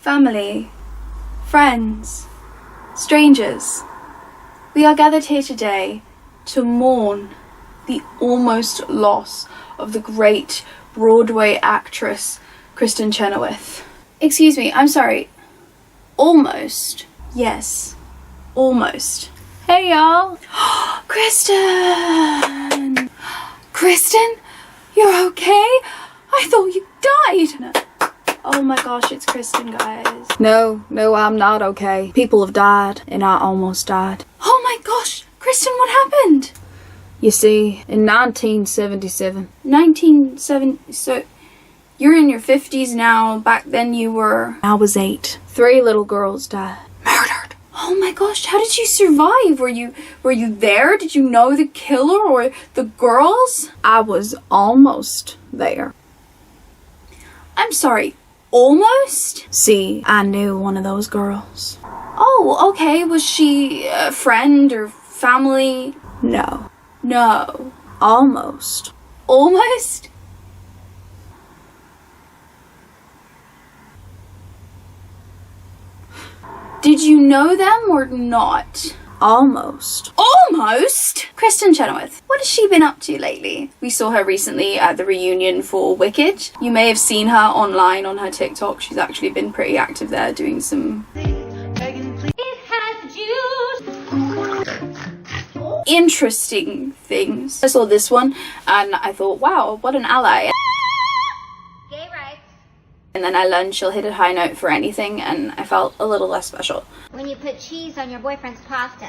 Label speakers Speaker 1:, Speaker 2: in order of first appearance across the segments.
Speaker 1: family, friends, strangers, we are gathered here today to mourn the almost loss of the great Broadway actress KRISTEN Chenoweth. Excuse me, I'm sorry. Almost. Yes, almost. Hey y'all. KRISTEN! KRISTEN? You're okay? I thought you died. Oh my gosh, it's KRISTEN, guys.
Speaker 2: No, I'm not okay. People have died, and I almost died.
Speaker 1: Oh my gosh, KRISTEN, what happened?
Speaker 2: You see, in 1977.
Speaker 1: 1970, so you're in your 50s now. Back then you were...
Speaker 2: I was 8. 3 little girls died.
Speaker 1: Murdered. Oh my gosh, how did you survive? Were you there? Did you know the killer or the girls?
Speaker 2: I was almost there.
Speaker 1: I'm sorry, almost?
Speaker 2: See, I knew one of those girls.
Speaker 1: Oh, okay. Was she a friend or family?
Speaker 2: No.
Speaker 1: No.
Speaker 2: Almost.
Speaker 1: Almost? Did you know them or not?
Speaker 2: Almost.
Speaker 1: Almost? KRISTEN Chenoweth, what has she been up to lately? We saw her recently at the reunion for Wicked. You may have seen her online on her TikTok. She's actually been pretty active there doing some interesting things. I saw this one and I thought, wow, what an ally.
Speaker 3: Gay rights.
Speaker 1: And then I learned she'll hit a high note for anything and I felt a little less special.
Speaker 3: When you put cheese on your boyfriend's pasta.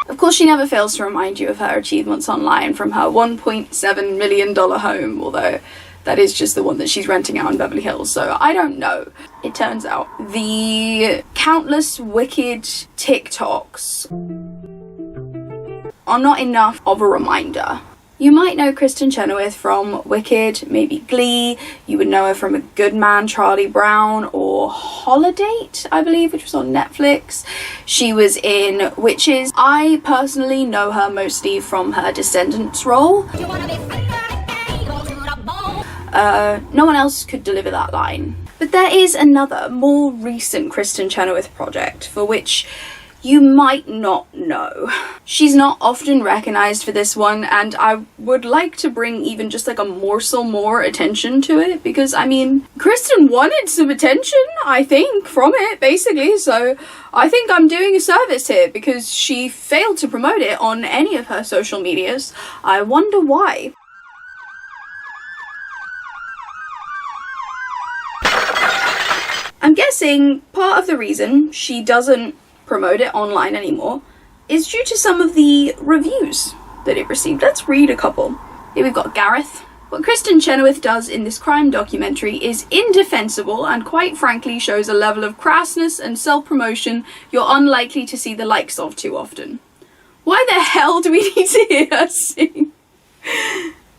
Speaker 1: Of course, she never fails to remind you of her achievements online, from her $1.7 million home, although that is just the one that she's renting out in Beverly Hills, so I don't know. It turns out the countless Wicked TikToks are not enough of a reminder. You might know KRISTEN Chenoweth from Wicked, maybe Glee. You would know her from A Good Man, Charlie Brown, or Holiday, I believe, which was on Netflix. She was in Witches. I personally know her mostly from her Descendants role. No one else could deliver that line. But there is another, more recent KRISTEN Chenoweth project for which you might not know. She's not often recognized for this one, and I would like to bring even just like a morsel more attention to it, because I mean, KRISTEN wanted some attention, I think, from it, basically, so I think I'm doing a service here because she failed to promote it on any of her social medias. I wonder why. I'm guessing part of the reason she doesn't promote it online anymore is due to some of the reviews that it received. Let's read a couple. Here we've got Gareth. What KRISTEN Chenoweth does in this crime documentary is indefensible and quite frankly shows a level of crassness and self-promotion you're unlikely to see the likes of too often. Why the hell do we need to hear her sing?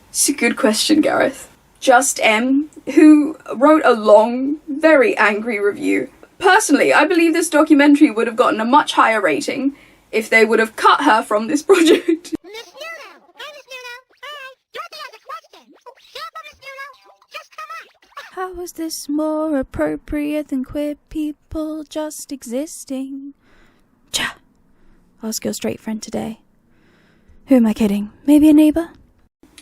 Speaker 1: It's a good question, Gareth. Just M, who wrote a long, very angry review. Personally, I believe this documentary would have gotten a much higher rating if they would have cut her from this project.
Speaker 3: Miss Nuno! Hey, Miss Nuno! Alright, Dorothy has a question. Shut up, Miss Nuno! Just come on!
Speaker 2: How is this more appropriate than queer people just existing? Cha! Ask your straight friend today. Who am I kidding? Maybe a neighbour?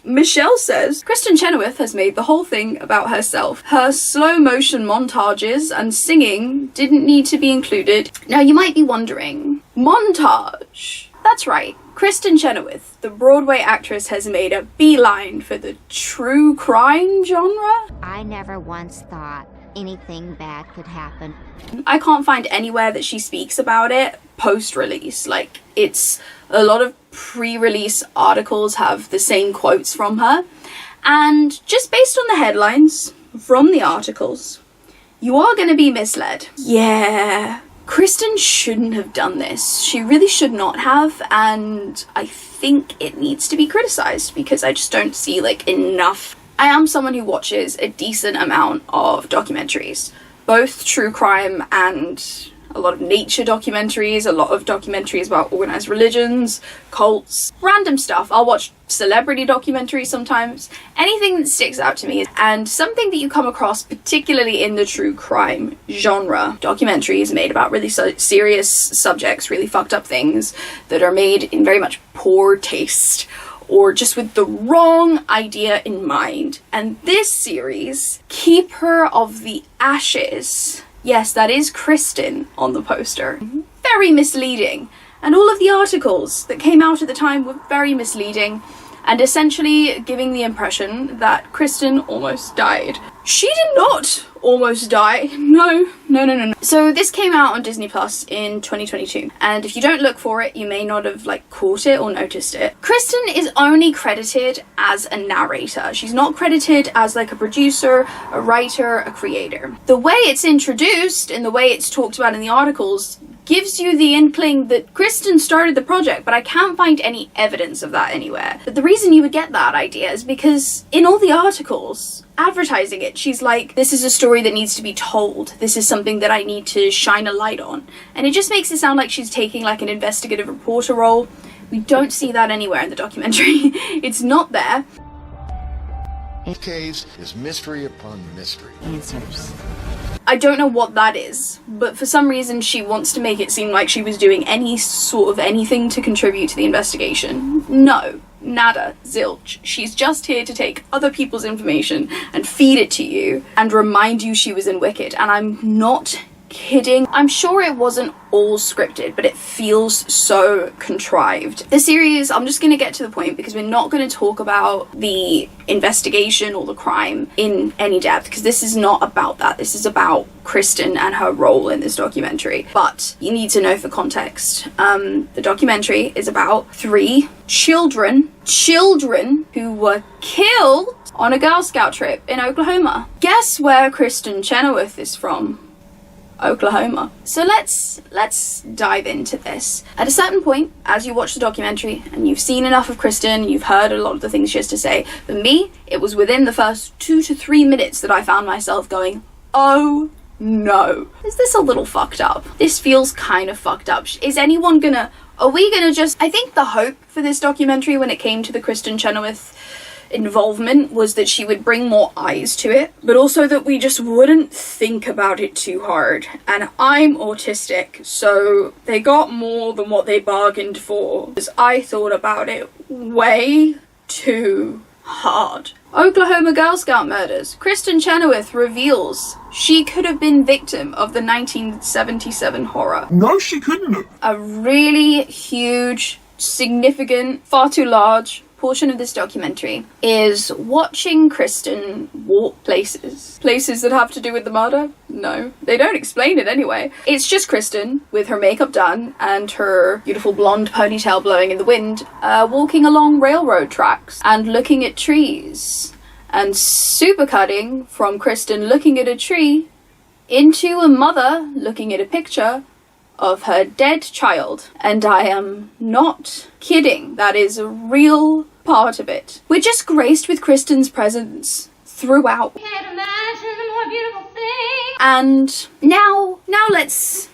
Speaker 1: Michelle says, KRISTEN Chenoweth has made the whole thing about herself. Her slow motion montages and singing didn't need to be included. Now you might be wondering, montage? That's right, KRISTEN Chenoweth, the Broadway actress, has made a beeline for the true crime genre.
Speaker 3: I never once thought anything bad could happen.
Speaker 1: I can't find anywhere that she speaks about it post-release. Like, it's a lot of pre-release articles have the same quotes from her, and just based on the headlines from the articles, you are going to be misled. Yeah, KRISTEN shouldn't have done this. She really should not have, and I think it needs to be criticized because I just don't see like enough. I am someone who watches a decent amount of documentaries, both true crime and a lot of nature documentaries, a lot of documentaries about organized religions, cults, random stuff. I'll watch celebrity documentaries sometimes, anything that sticks out to me. And something that you come across, particularly in the true crime genre, documentaries made about really serious subjects, really fucked up things that are made in very much poor taste or just with the wrong idea in mind. And this series, Keeper of the Ashes, yes, that is Kristen on the poster, very misleading. And all of the articles that came out at the time were very misleading and essentially giving the impression that Kristen almost died. She did not almost die. No. So this came out on Disney Plus in 2022, and if you don't look for it, you may not have caught it or noticed it. Kristen is only credited as a narrator. She's not credited as a producer, a writer, a creator. The way it's introduced and the way it's talked about in the articles gives you the inkling that Kristen started the project, but I can't find any evidence of that anywhere. But the reason you would get that idea is because in all the articles advertising it, she's like, this is a story that needs to be told. This is something that I need to shine a light on. And it just makes it sound like she's taking an investigative reporter role. We don't see that anywhere in the documentary. It's not there.
Speaker 4: This case is mystery upon mystery.
Speaker 3: Answers.
Speaker 1: I don't know what that is, but for some reason she wants to make it seem like she was doing any sort of anything to contribute to the investigation. No, nada, zilch. She's just here to take other people's information and feed it to you and remind you she was in Wicked. And I'm not kidding. I'm sure it wasn't all scripted, but it feels so contrived. The series, I'm just going to get to the point because we're not going to talk about the investigation or the crime in any depth because this is not about that. This is about Kristen and her role in this documentary. But you need to know for context. The documentary is about 3 children who were killed on a Girl Scout trip in Oklahoma. Guess where Kristen Chenoweth is from? Oklahoma. So let's dive into this. At a certain point, as you watch the documentary and you've seen enough of Kristen, you've heard a lot of the things she has to say, for me, it was within the first 2 to 3 minutes that I found myself going, oh no, is this a little fucked up? This feels kind of fucked up. Are we gonna just, I think the hope for this documentary when it came to the Kristen Chenoweth involvement was that she would bring more eyes to it, but also that we just wouldn't think about it too hard. And I'm autistic, so they got more than what they bargained for, because I thought about it way too hard. Oklahoma Girl Scout murders. Kristen Chenoweth reveals she could have been victim of the 1977 horror.
Speaker 5: No, she couldn't have.
Speaker 1: A really huge, significant, far too large portion of this documentary is watching Kristen walk places that have to do with the murder. No, they don't explain it anyway. It's just Kristen with her makeup done and her beautiful blonde ponytail blowing in the wind, walking along railroad tracks and looking at trees, and supercutting from Kristen looking at a tree into a mother looking at a picture of her dead child. And I am not kidding. That is a real part of it. We're just graced with Kristen's presence throughout.
Speaker 3: Can't imagine a more beautiful thing.
Speaker 1: And now let's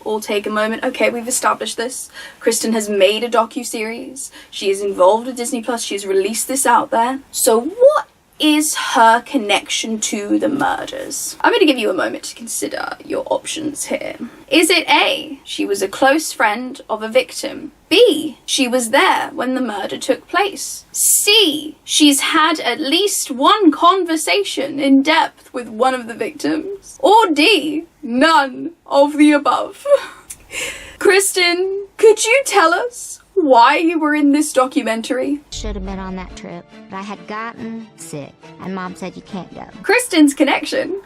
Speaker 1: all take a moment. Okay, we've established this. Kristen has made a docuseries. She is involved with Disney Plus. She's released this out there. So what is her connection to the murders? I'm going to give you a moment to consider your options here. Is it A, she was a close friend of a victim? B, she was there when the murder took place? C, she's had at least one conversation in depth with one of the victims? Or D, none of the above? Kristen, could you tell us why you were in this documentary?
Speaker 6: Should have been on that trip, but I had gotten sick, and Mom said you can't go.
Speaker 1: Kristen's connection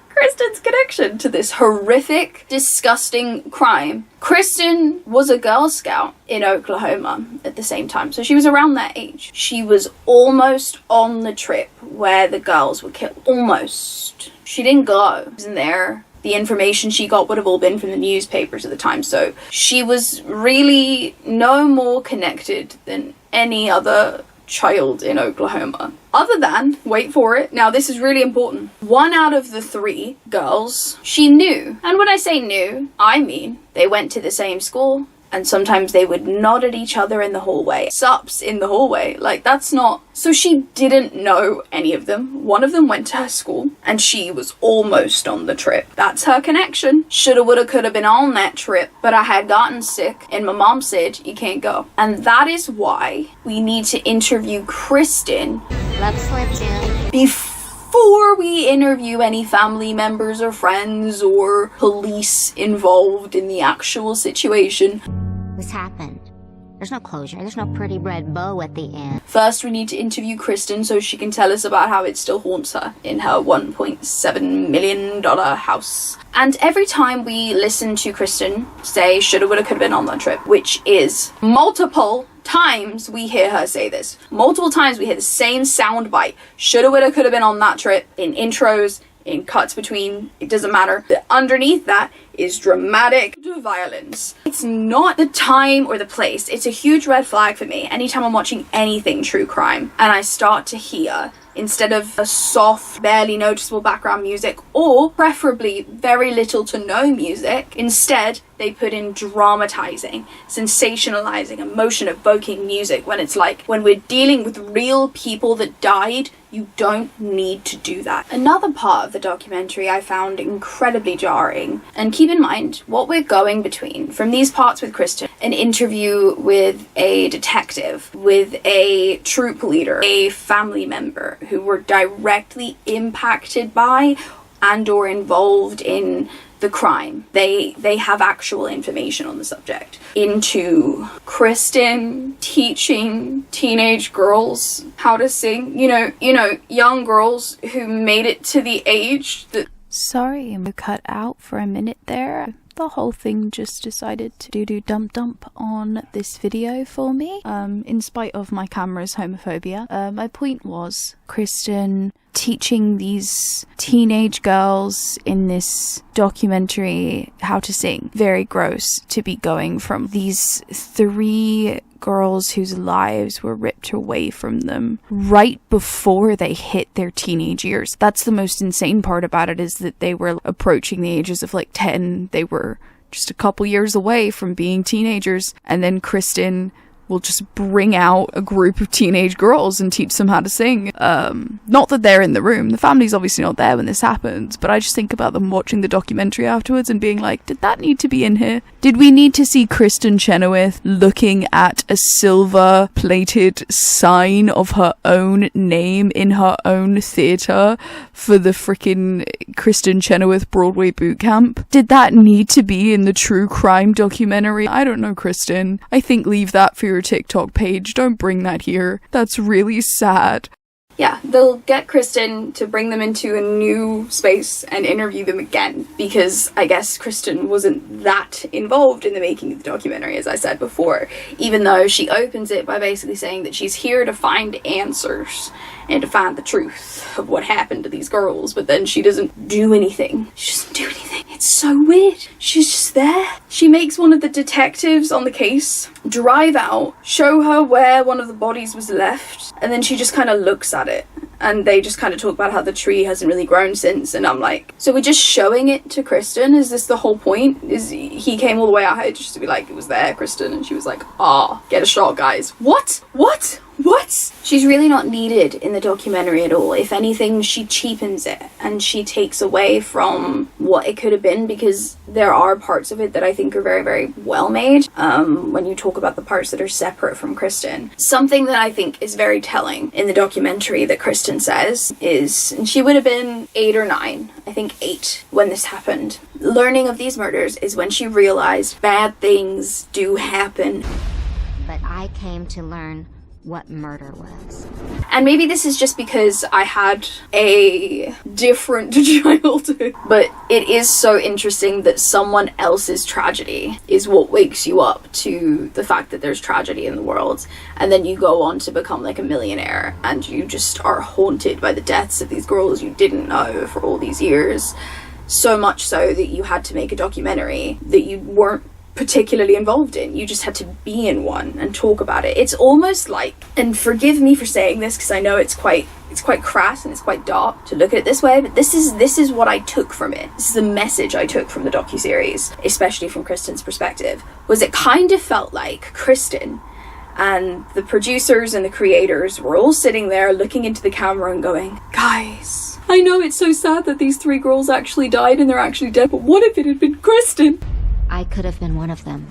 Speaker 1: to this horrific, disgusting crime. Kristen was a Girl Scout in Oklahoma at the same time, so she was around that age. She was almost on the trip where the girls were killed. Almost. She didn't go. She wasn't there. The information she got would have all been from the newspapers at the time, so she was really no more connected than any other child in Oklahoma. Other than, wait for it, now this is really important, 1 out of the 3 girls she knew. And when I say knew, I mean they went to the same school, and sometimes they would nod at each other in the hallway. Sups in the hallway. Like, that's not... So she didn't know any of them. One of them went to her school, and she was almost on the trip. That's her connection. Shoulda, woulda, coulda been on that trip, but I had gotten sick, and my mom said, you can't go. And that is why we need to interview Kristen.
Speaker 6: Love slipped in.
Speaker 1: Before we interview any family members or friends or police involved in the actual situation.
Speaker 6: This happened. There's no closure. There's no pretty red bow at the end.
Speaker 1: First, we need to interview Kristen so she can tell us about how it still haunts her in her $1.7 million house. And every time we listen to Kristen say shoulda, woulda, coulda been on that trip, which is multiple times we hear her say this. Multiple times we hear the same sound bite. Shoulda, woulda, coulda been on that trip in intros, in cuts between, it doesn't matter. Underneath that is dramatic violence. It's not the time or the place. It's a huge red flag for me anytime I'm watching anything true crime and I start to hear, instead of a soft, barely noticeable background music, or preferably very little to no music, instead they put in dramatizing, sensationalizing, emotion evoking music, when it's like, when we're dealing with real people that died, you don't need to do that. Another part of the documentary I found incredibly jarring, and keep in mind what we're going between from these parts with Kristen: an interview with a detective, with a troop leader, a family member who were directly impacted by and or involved in the crime. They have actual information on the subject. Into Kristen teaching teenage girls how to sing, you know, young girls who made it to the age that...
Speaker 2: Sorry, I'm cut out for a minute there. The whole thing just decided to do dump on this video for me, in spite of my camera's homophobia. My point was Kristen teaching these teenage girls in this documentary how to sing. Very gross to be going from these 3 girls whose lives were ripped away from them right before they hit their teenage years. That's the most insane part about it, is that they were approaching the ages of like 10. They were just a couple years away from being teenagers, and then Kristen will just bring out a group of teenage girls and teach them how to sing. Not that they're in the room. The family's obviously not there when this happens, but I just think about them watching the documentary afterwards and being like, did that need to be in here? Did we need to see KRISTEN CHENOWETH looking at a silver-plated sign of her own name in her own theatre for the frickin' KRISTEN CHENOWETH Broadway boot camp? Did that need to be in the true crime documentary? I don't know, Kristen. I think leave that for your TikTok page. Don't bring that here. That's really sad.
Speaker 1: Yeah, they'll get Kristen to bring them into a new space and interview them again, because I guess Kristen wasn't that involved in the making of the documentary, as I said before, even though she opens it by basically saying that she's here to find answers and to find the truth of what happened to these girls, but then she doesn't do anything. She doesn't do anything. It's so weird. She's just there. She makes one of the detectives on the case drive out, show her where one of the bodies was left, and then she just kind of looks at it. And they just kind of talk about how the tree hasn't really grown since, and I'm like, so we're just showing it to Kristen? Is this the whole point? Is he came all the way out here just to be like, it was there, Kristen? And she was like, get a shot, guys. What? She's really not needed in the documentary at all. If anything, she cheapens it and she takes away from what it could have been, because there are parts of it that I think are very, very well made. When you talk about the parts that are separate from Kristen, something that I think is very telling in the documentary that Kristen says is, and she would have been 8 or 9, I think 8 when this happened. Learning of these murders is when she realized bad things do happen.
Speaker 6: But I came to learn what murder was.
Speaker 1: And maybe this is just because I had a different childhood, but it is so interesting that someone else's tragedy is what wakes you up to the fact that there's tragedy in the world, and then you go on to become like a millionaire and you just are haunted by the deaths of these girls you didn't know for all these years, so much so that you had to make a documentary that you weren't particularly involved in. You just had to be in one and talk about it. It's almost like, and forgive me for saying this because I know it's quite crass and it's quite dark to look at it this way, but this is what I took from it. This is the message I took from the docuseries, especially from Kristen's perspective, was it kind of felt like Kristen and the producers and the creators were all sitting there looking into the camera and going, guys, I know it's so sad that these 3 girls actually died and they're actually dead, but what if it had been Kristen?
Speaker 6: I could have been one of them.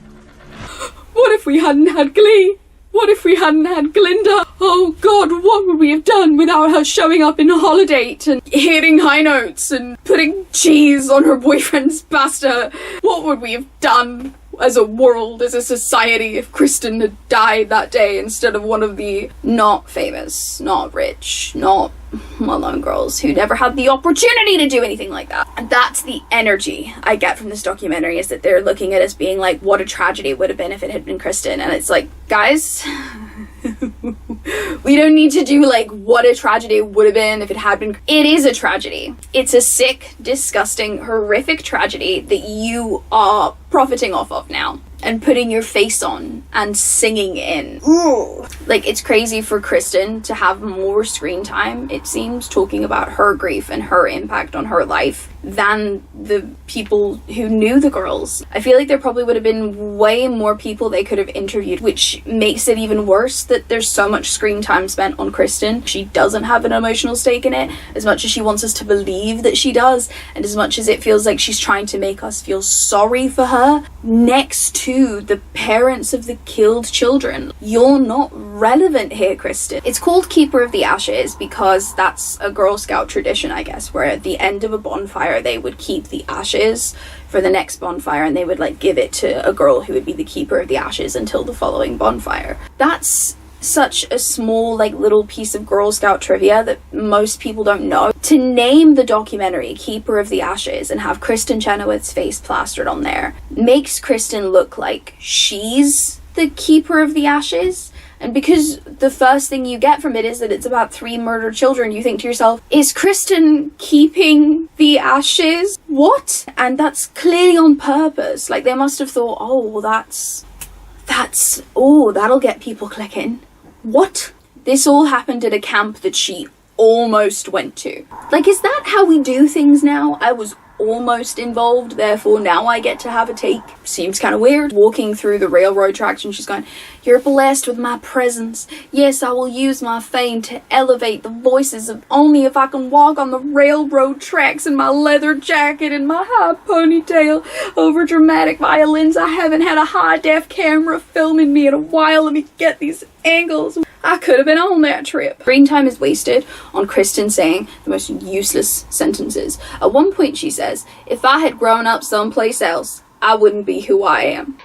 Speaker 1: What if we hadn't had Glee? What if we hadn't had Glinda? Oh God, what would we have done without her showing up in Holiday and hitting high notes and putting cheese on her boyfriend's pasta? What would we have done as a world, as a society, if Kristen had died that day instead of one of the not famous, not rich, not well-known girls who never had the opportunity to do anything like that? And that's the energy I get from this documentary, is that they're looking at us being like, what a tragedy it would have been if it had been Kristen. And it's like, guys, we don't need to do like what a tragedy it would have been if it had been. It is a tragedy. It's a sick, disgusting, horrific tragedy that you are profiting off of now and putting your face on and singing in. Ooh. Like, it's crazy for Kristen to have more screen time, it seems, talking about her grief and her impact on her life than the people who knew the girls. I feel like there probably would have been way more people they could have interviewed, which makes it even worse that there's so much screen time spent on Kristen. She doesn't have an emotional stake in it, as much as she wants us to believe that she does, and as much as it feels like she's trying to make us feel sorry for her, next to the parents of the killed children. You're not relevant here, Kristen. It's called Keeper of the Ashes because that's a Girl Scout tradition, I guess, where at the end of a bonfire they would keep the ashes for the next bonfire, and they would like give it to a girl who would be the keeper of the ashes until the following bonfire. That's such a small, like, little piece of Girl Scout trivia that most people don't know. To name the documentary Keeper of the Ashes and have Kristen Chenoweth's face plastered on there makes Kristen look like she's the keeper of the ashes. And because the first thing you get from it is that it's about 3 murdered children, you think to yourself, is Kristen keeping the ashes? What? And that's clearly on purpose. Like, they must have thought, oh, well, that'll get people clicking. What? This all happened at a camp that she almost went to. Like, is that how we do things now? I was almost involved, therefore now I get to have a take. Seems kind of weird. Walking through the railroad tracks and she's going, you're blessed with my presence. Yes, I will use my fame to elevate the voices of only if I can walk on the railroad tracks in my leather jacket and my high ponytail over dramatic violins. I haven't had a high-def camera filming me in a while. Let me get these angles. I could have been on that trip. Screen time is wasted on Kristen saying the most useless sentences. At one point she says, if I had grown up someplace else, I wouldn't be who I am.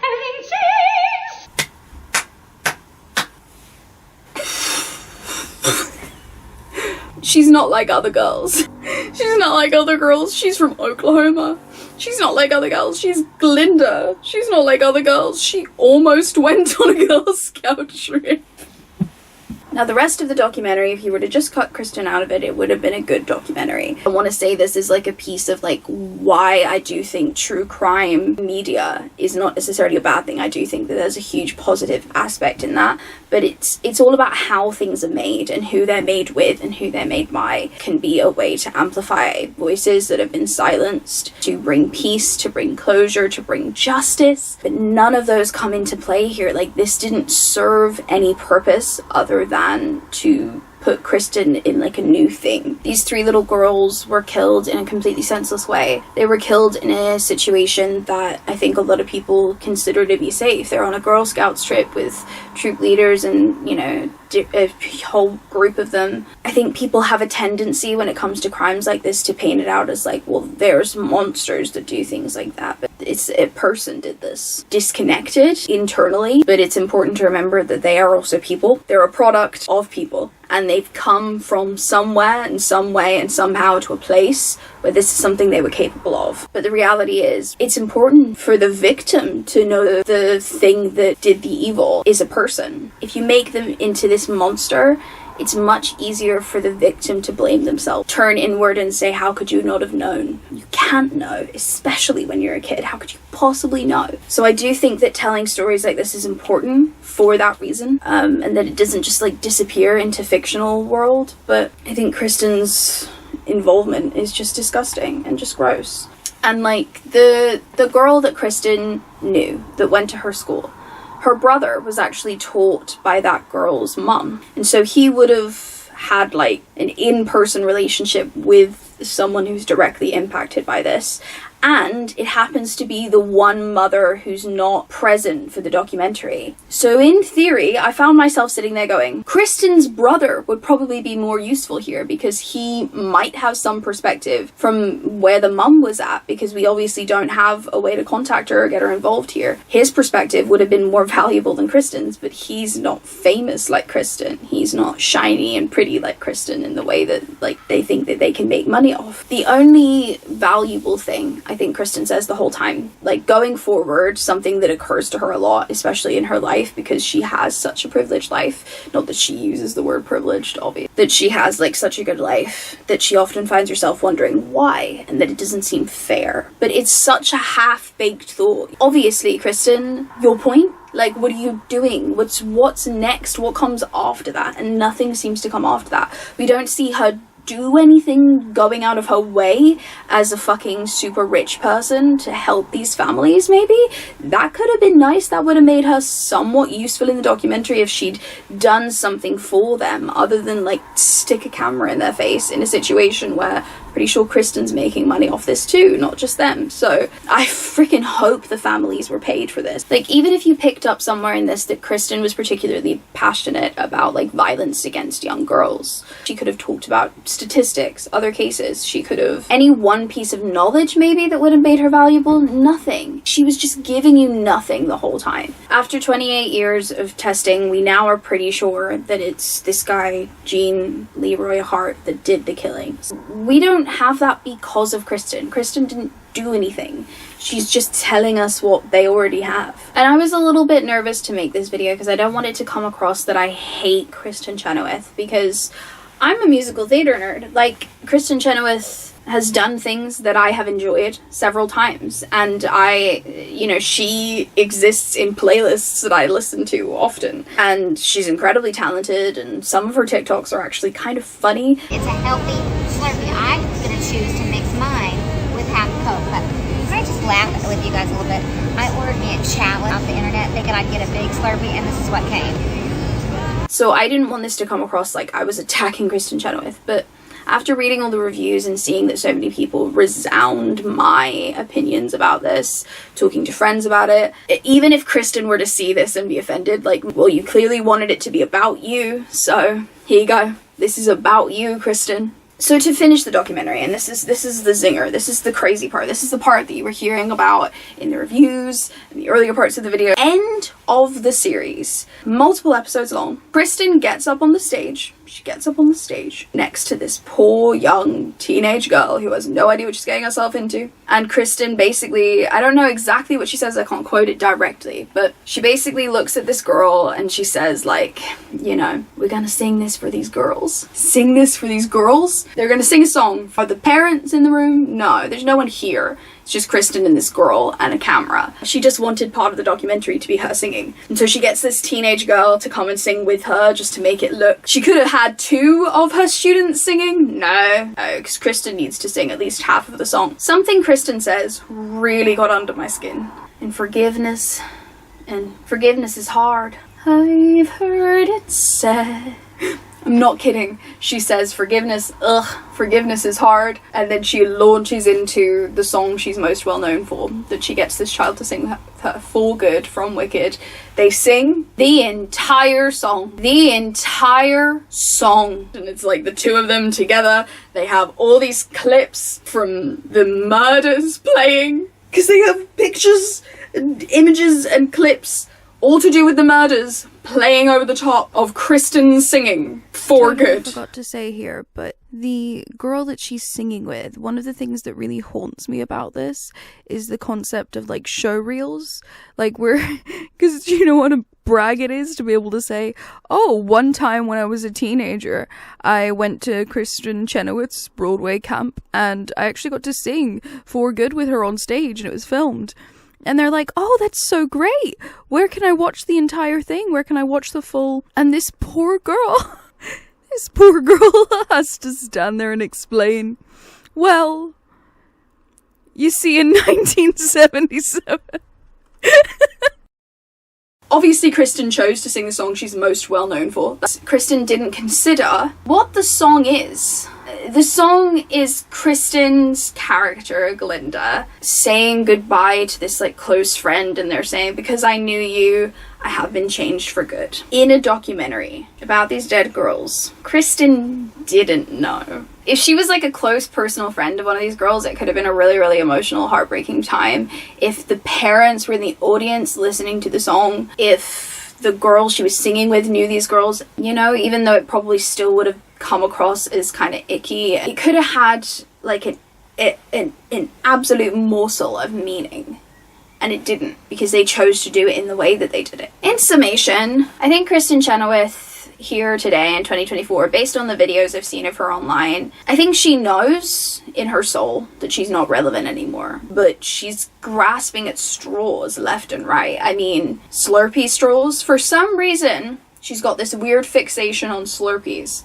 Speaker 1: She's not like other girls. She's not like other girls. She's from Oklahoma. She's not like other girls. She's Glinda. She's not like other girls. She almost went on a Girl Scout trip. Now, the rest of the documentary, if you were to just cut Kristen out of it, it would have been a good documentary. I want to say this is like a piece of like why I do think true crime media is not necessarily a bad thing. I do think that there's a huge positive aspect in that, but it's all about how things are made and who they're made with and who they're made by. Can be a way to amplify voices that have been silenced, to bring peace, to bring closure, to bring justice, but none of those come into play here. Like, this didn't serve any purpose other than to put Kristen in like a new thing. These 3 little girls were killed in a completely senseless way. They were killed in a situation that I think a lot of people consider to be safe. They're on a Girl Scouts trip with troop leaders and, you know, a whole group of them. I think people have a tendency when it comes to crimes like this to paint it out as like, well, there's monsters that do things like that. But it's a person did this. Disconnected internally, but it's important to remember that they are also people. They're a product of people. And they've come from somewhere and some way and somehow to a place where this is something they were capable of. But the reality is, it's important for the victim to know that the thing that did the evil is a person. If you make them into this monster, it's much easier for the victim to blame themselves, turn inward and say, how could you not have known? You can't know, especially when you're a kid. How could you possibly know? So I do think that telling stories like this is important for that reason, and that it doesn't just like disappear into fictional world. But I think Kristen's involvement is just disgusting and just gross. And like the girl that Kristen knew that went to her school, her brother was actually taught by that girl's mum, and so he would have had like an in-person relationship with someone who's directly impacted by this. And it happens to be the one mother who's not present for the documentary. So in theory, I found myself sitting there going, Kristen's brother would probably be more useful here, because he might have some perspective from where the mum was at, because we obviously don't have a way to contact her or get her involved here. His perspective would have been more valuable than Kristen's, but he's not famous like Kristen. He's not shiny and pretty like Kristen in the way that like they think that they can make money off. The only valuable thing I think Kristen says the whole time, like going forward, something that occurs to her a lot, especially in her life, because she has such a privileged life, not that she uses the word privileged, obviously, that she has like such a good life, that she often finds herself wondering why, and that it doesn't seem fair. But it's such a half-baked thought. Obviously, Kristen, your point, like, what are you doing? What's next? What comes after that? And nothing seems to come after that. We don't see her do anything going out of her way as a fucking super rich person to help these families. Maybe that could have been nice. That would have made her somewhat useful in the documentary if she'd done something for them other than like stick a camera in their face in a situation where pretty sure Kristen's making money off this too, not just them. So I freaking hope the families were paid for this. Like, even if you picked up somewhere in this that Kristen was particularly passionate about like violence against young girls, she could have talked about statistics, other cases. She could have any one piece of knowledge maybe that would have made her valuable. Nothing. She was just giving you nothing the whole time. After 28 years of testing, we now are pretty sure that it's this guy Gene Leroy Hart that did the killings. We don't have that because of Kristen. Kristen didn't do anything. She's just telling us what they already have. And I was a little bit nervous to make this video because I don't want it to come across that I hate KRISTEN CHENOWETH, because I'm a musical theater nerd. Like, KRISTEN CHENOWETH has done things that I have enjoyed several times, and she exists in playlists that I listen to often, and she's incredibly talented, and some of her TikToks are actually kind of funny.
Speaker 6: It's a healthy Slurpee. I'm going to choose to mix mine with half Coke, but can I just laugh with you guys a little bit? I ordered me a challenge off the internet thinking I'd get a big Slurpee, and this is what came.
Speaker 1: So I didn't want this to come across like I was attacking KRISTEN CHENOWETH, but after reading all the reviews and seeing that so many people resound my opinions about this, talking to friends about it, even if Kristen were to see this and be offended, like, well, you clearly wanted it to be about you, so here you go. This is about you, Kristen. So to finish the documentary, and this is the zinger, this is the crazy part, this is the part that you were hearing about in the reviews, in the earlier parts of the video. End of the series, multiple episodes long, Kristen gets up on the stage. She gets up on the stage next to this poor young teenage girl who has no idea what she's getting herself into. And Kristen basically, I don't know exactly what she says, I can't quote it directly, but she basically looks at this girl and she says, like, you know, we're gonna sing this for these girls. Sing this for these girls? They're gonna sing a song. Are the parents in the room? No, there's no one here. It's just Kristen and this girl and a camera. She just wanted part of the documentary to be her singing. And so she gets this teenage girl to come and sing with her just to make it look... She could have had 2 of her students singing. No, because Kristen needs to sing at least half of the song. Something Kristen says really got under my skin. And forgiveness is hard. I've heard it said... I'm not kidding. She says forgiveness is hard, and then she launches into the song she's most well known for, that she gets this child to sing with her, For Good from Wicked. They sing the entire song, and it's like the 2 of them together. They have all these clips from the murders playing, because they have pictures and images and clips all to do with the murders playing over the top of Kristen singing For Good.
Speaker 2: I forgot to say here, but the girl that she's singing with, one of the things that really haunts me about this is the concept of like show reels, like where, because you don't want to brag it is to be able to say, oh, one time when I was a teenager, I went to KRISTEN Chenoweth's Broadway camp, and I actually got to sing For Good with her on stage, and it was filmed. And they're like, oh, that's so great. Where can I watch the entire thing? Where can I watch the full? And this poor girl, has to stand there and explain, well, you see, in 1977.
Speaker 1: Obviously, Kristen chose to sing the song she's most well known for. Kristen didn't consider what the song is. The song is Kristen's character, Glinda, saying goodbye to this like close friend, and they're saying, because I knew you, I have been changed for good. In a documentary about these dead girls, Kristen didn't know. If she was like a close personal friend of one of these girls, it could have been a really, really emotional, heartbreaking time. If the parents were in the audience listening to the song, if the girl she was singing with knew these girls, you know, even though it probably still would have come across as kind of icky, it could have had like an absolute morsel of meaning. And it didn't, because they chose to do it in the way that they did it. In summation, I think Kristen Chenoweth here today in 2024, based on the videos I've seen of her online, I think she knows in her soul that she's not relevant anymore, but she's grasping at straws left and right. I mean, Slurpee straws. For some reason, she's got this weird fixation on Slurpees,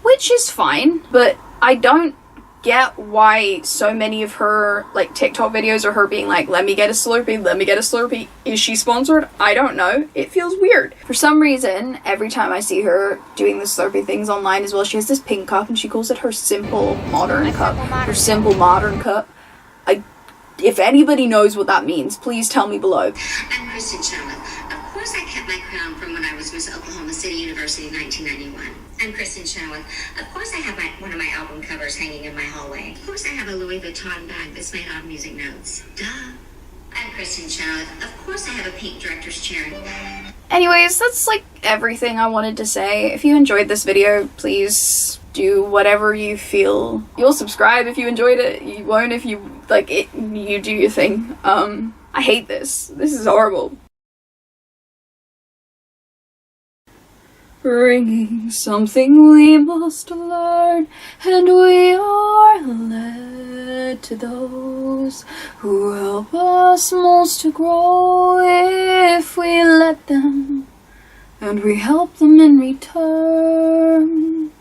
Speaker 1: which is fine, but I don't get why so many of her like TikTok videos are her being like, let me get a Slurpee, let me get a Slurpee. Is she sponsored? I don't know. It feels weird. For some reason, every time I see her doing the Slurpee things online as well, she has this pink cup and she calls it her simple modern cup. Her simple modern cup. If anybody knows what that means, please tell me below.
Speaker 5: I'm Kristen Chenoweth. Of course I kept my crown from when I was Miss Oklahoma City University in 1991. I'm Kristen Chenoweth. Of course I have one of my album covers hanging in my hallway. Of course I have a Louis Vuitton bag that's made out of music notes. Duh. I'm Kristen Chenoweth. Of course I have a pink director's chair.
Speaker 1: Anyways, that's like everything I wanted to say. If you enjoyed this video, please do whatever you feel. You'll subscribe if you enjoyed it. You won't if you like it. You do your thing. I hate this. This is horrible. Bringing something we must learn, and we are led to those who help us most to grow if we let them, and we help them in return.